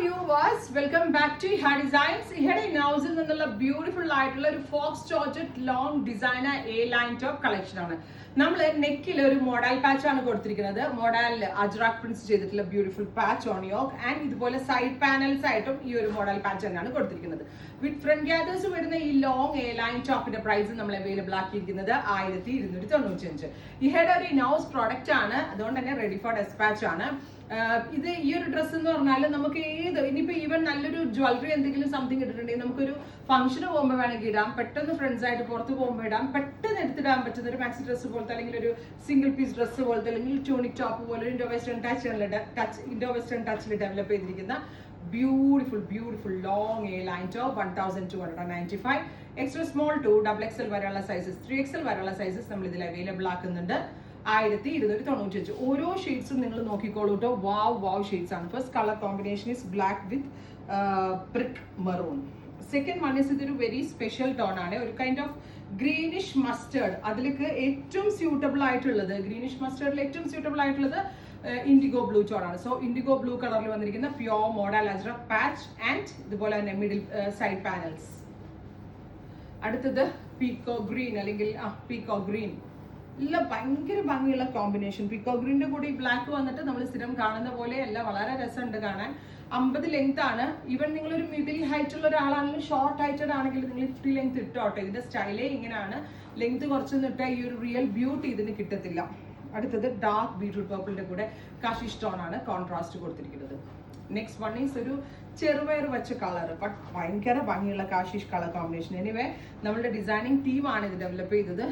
viewers, welcome back to Iha Designs. Ihade Nowsil നിന്നുള്ള beautiful ആയിട്ടുള്ള ഒരു faux georgette long designer A line top collection ആണ്. നമ്മൾ നെക്കിൽ ഒരു മോഡൽ പാച്ച് ആണ് കൊടുത്തിരിക്കുന്നത്. മോഡൽ അജ്രാക് പ്രിന്റ്സ് ചെയ്തിട്ടുള്ള beautiful patch on yoke and ഇതുപോലെ സൈഡ് പാനൽസ് ആയിട്ടും ഈ ഒരു മോഡൽ പാച്ച് തന്നെയാണ് കൊടുത്തിരിക്കുന്നത്. വിത്ത് ഫ്രണ്ട് ഗ്യാദേഴ്സ് വരുന്ന ഈ ലോങ് എ ലൈൻ ടോപ്പിന്റെ പ്രൈസ് നമ്മൾ അവൈലബിൾ ആക്കിയിരിക്കുന്നത് 1295. ഇഹയുടെ ഒരു നൗസ് പ്രോഡക്റ്റ് ആണ്, അതുകൊണ്ട് തന്നെ റെഡി ഫോർ ഡെസ്പാച്ച് ആണ്. ഇത് ഈ ഒരു ഡ്രസ്സ് എന്ന് പറഞ്ഞാൽ നമുക്ക് ഇനിയിപ്പോ ഈവൻ നല്ലൊരു ജ്വല്ലറി എന്തെങ്കിലും സംതിങ് ഇട്ടിട്ടുണ്ടെങ്കിൽ നമുക്കൊരു ഫംഗ്ഷന് പോകുമ്പോൾ വേണമെങ്കിൽ ഇടാം, പെട്ടെന്ന് ഫ്രണ്ട്സ് ആയിട്ട് പുറത്ത് പോകുമ്പോൾ ഇടാം, പെട്ടെന്ന് എടുത്തിടാൻ പറ്റുന്ന ഒരു മാക്സി ഡ്രസ്സ് പോലത്തെ അല്ലെങ്കിൽ ഒരു സിംഗിൾ പീസ് ഡ്രസ്സ് പോലത്തെ അല്ലെങ്കിൽ ട്യൂണിക് ടോപ്പ് പോലെ ഇൻഡോ വെസ്റ്റേൺ ടച്ചിൽ ഡെവലപ്പ് ചെയ്തിരിക്കുന്ന beautiful long A line top 1295. Extra small to XXL വരെയുള്ള സൈസസ് 3XL വരെയുള്ള സൈസസ് നമ്മൾ ഇതിൽ അവൈലബിൾ ആക്കുന്നുണ്ട്. 1295. ഓരോ ഷെയ്ഡ്സും നിങ്ങൾ നോക്കിക്കോളൂ കേട്ടോ. വാവ് ഷെയ്ഡ്സ് ആണ്. First colour combination is black with brick maroon. Second one is ഇതൊരു വെരി സ്പെഷ്യൽ ടോൺ ആണ്, ഒരു കൈൻഡ് ഓഫ് ഗ്രീനിഷ് മസ്റ്റേർഡ്. അതിലേക്ക് ഏറ്റവും സ്യൂട്ടബിൾ ആയിട്ടുള്ളത് ഗ്രീനിഷ് മസ്റ്റേർഡിൽ ഏറ്റവും സ്യൂട്ടബിൾ ആയിട്ടുള്ളത് ഇൻഡിഗോ ബ്ലൂ ടോൺ ആണ്. സോ ഇൻഡിഗോ ബ്ലൂ കളറിൽ വന്നിരിക്കുന്ന pure model ajrak patch and ഇതുപോലെ തന്നെ മിഡിൽ സൈഡ് പാനൽസ്. അടുത്തത് പീക്കോ ഗ്രീൻ അല്ലെങ്കിൽ പീക്കോ ഗ്രീൻ. ഇല്ല, ഭയങ്കര ഭംഗിയുള്ള കോമ്പിനേഷൻ. പീക്കോ ഗ്രീനിന്റെ കൂടെ ഈ ബ്ലാക്ക് വന്നിട്ട് നമ്മൾ സ്ഥിരം കാണുന്ന പോലെ അല്ല, വളരെ രസമുണ്ട് കാണാൻ. 50 ലെങ്ത് ആണ്. ഈവൻ നിങ്ങളൊരു മിഡിൽ ഹൈറ്റ് ഉള്ള ഒരാളാണെങ്കിലും ഷോർട്ട് ഹൈറ്റഡ് ആണെങ്കിലും നിങ്ങൾ ഇത്തിരി ലെങ്ത് ഇട്ടോട്ടെ. ഇതിന്റെ സ്റ്റൈലേ ഇങ്ങനെയാണ്. ലെങ്ത് കുറച്ചൊന്നും ഇട്ടാൽ ഈ ഒരു റിയൽ ബ്യൂട്ടി ഇതിന് കിട്ടത്തില്ല. അടുത്തത് ഡാർക്ക് ബീട്രൂട്ട് പർപ്പിളിന്റെ കൂടെ കാഷി സ്റ്റോൺ ആണ് കോൺട്രാസ്റ്റ് കൊടുത്തിരിക്കുന്നത്. നെക്സ്റ്റ് വൺ ഈസ് ഒരു ചെറുപയർ വെച്ച കളർ, ബട്ട് ഭയങ്കര ഭംഗിയുള്ള കാഷിഷ് കളർ കോമ്പിനേഷൻ. എനിവേ നമ്മളുടെ ഡിസൈനിങ് ടീമാണ് ഇത് ഡെവലപ്പ് ചെയ്തത്.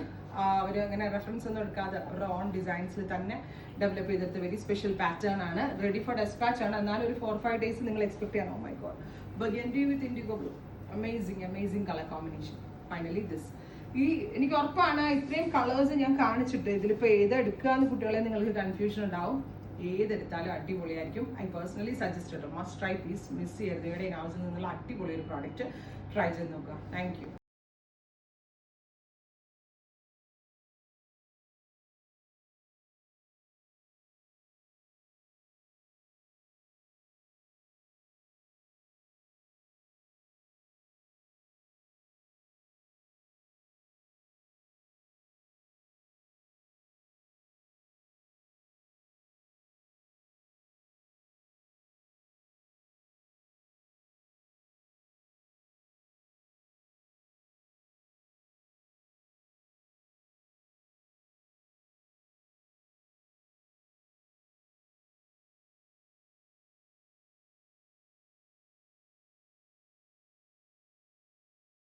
അവർ അങ്ങനെ റെഫറൻസ് ഒന്നും എടുക്കാതെ അവരുടെ ഓൺ ഡിസൈൻസിൽ തന്നെ ഡെവലപ്പ് ചെയ്തെടുത്ത വെരി സ്പെഷ്യൽ പാറ്റേൺ ആണ്. റെഡി ഫോർ ഡെസ്പാച്ച് ആണ്. എന്നാലും ഒരു 4-5 ഡേയ്സ് നിങ്ങൾ എക്സ്പെക്ട് ചെയ്യണം. Oh my God, burgundy with indigo blue, amazing colour combination. Finally this. എനിക്ക് ഉറപ്പാണ് ഇത്രയും കളേഴ്സ് ഞാൻ കാണിച്ചിട്ട് ഇതിലിപ്പോൾ ഏതെടുക്കുക എന്ന് കുട്ടികളെ നിങ്ങൾക്ക് കൺഫ്യൂഷൻ ഉണ്ടാവും. ഏതെടുത്താലും അടിപൊളിയായിരിക്കും. I personally suggest must try piece, miss ചെയ്യരുത്. ഇവിടെ ഹൗസിൽ നിന്നുള്ള അടിപൊളി ഒരു പ്രോഡക്റ്റ് ട്രൈ ചെയ്ത് നോക്കുക. Thank you.